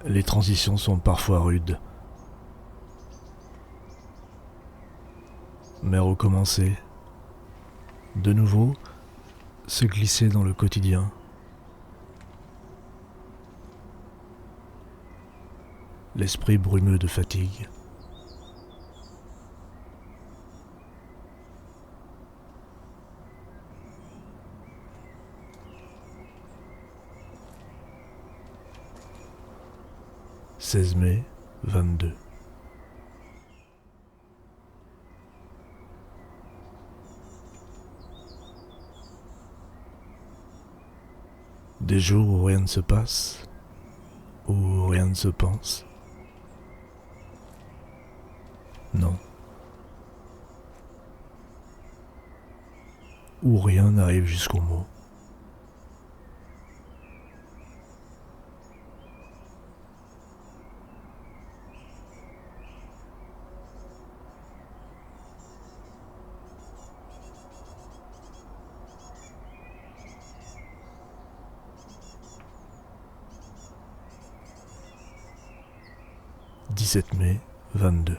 Les transitions sont parfois rudes. Mais recommencer, de nouveau, se glisser dans le quotidien. L'esprit brumeux de fatigue. « 16 mai 22. Des jours où rien ne se passe, où rien ne se pense. Non. Où rien n'arrive jusqu'au mot. « 17 mai 22.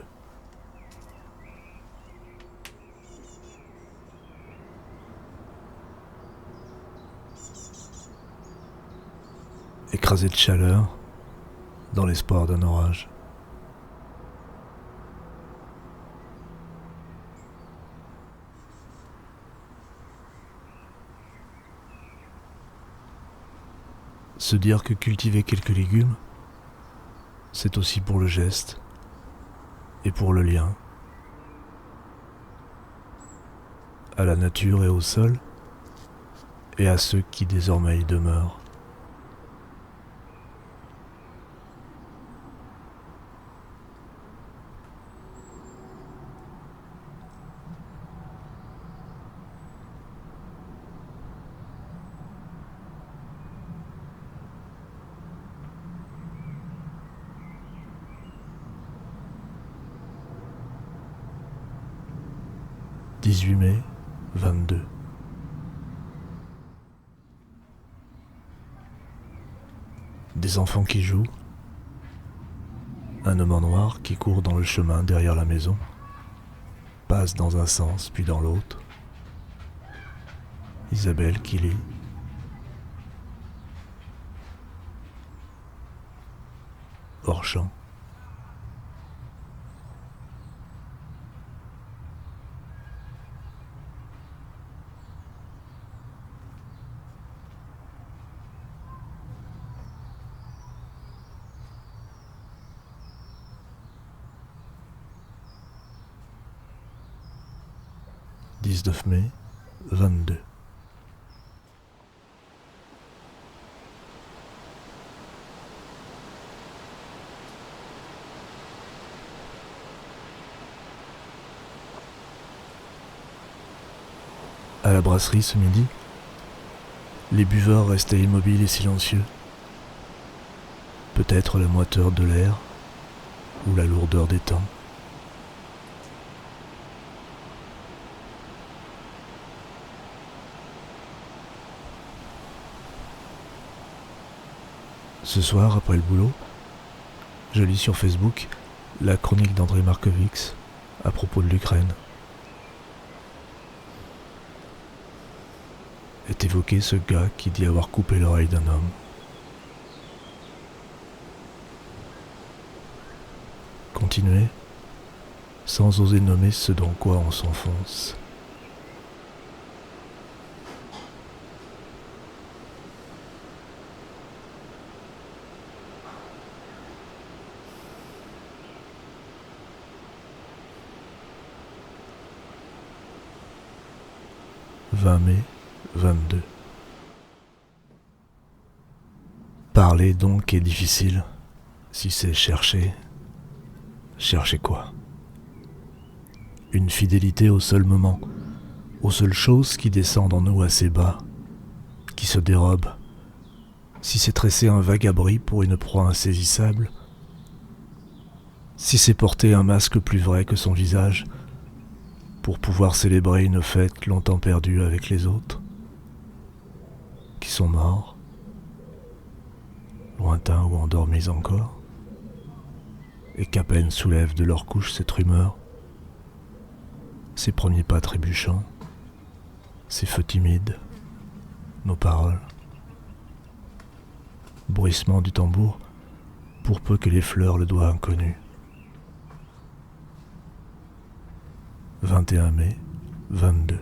Écrasé de chaleur, dans l'espoir d'un orage. Se dire que cultiver quelques légumes, c'est aussi pour le geste et pour le lien à la nature et au sol et à ceux qui désormais y demeurent. « 18 mai 22. Des enfants qui jouent, un homme en noir qui court dans le chemin derrière la maison, passe dans un sens puis dans l'autre, Isabelle qui lit, hors champ. « 19 mai 22. À la brasserie ce midi, les buveurs restaient immobiles et silencieux. Peut-être la moiteur de l'air ou la lourdeur des temps. Ce soir, après le boulot, je lis sur Facebook la chronique d'André Markovix à propos de l'Ukraine. Est évoqué ce gars qui dit avoir coupé l'oreille d'un homme. Continuer, sans oser nommer ce dans quoi on s'enfonce. « 20 mai 22. Parler donc est difficile, si c'est chercher. Chercher quoi? Une fidélité au seul moment, aux seules choses qui descendent en nous assez bas, qui se dérobent. Si c'est tresser un vague abri pour une proie insaisissable, si c'est porter un masque plus vrai que son visage, pour pouvoir célébrer une fête longtemps perdue avec les autres, qui sont morts, lointains ou endormis encore, et qu'à peine soulèvent de leur couche cette rumeur, ces premiers pas trébuchants, ces feux timides, nos paroles, bruissement du tambour, pour peu que l'effleure le doigt inconnu. 21 mai, 22.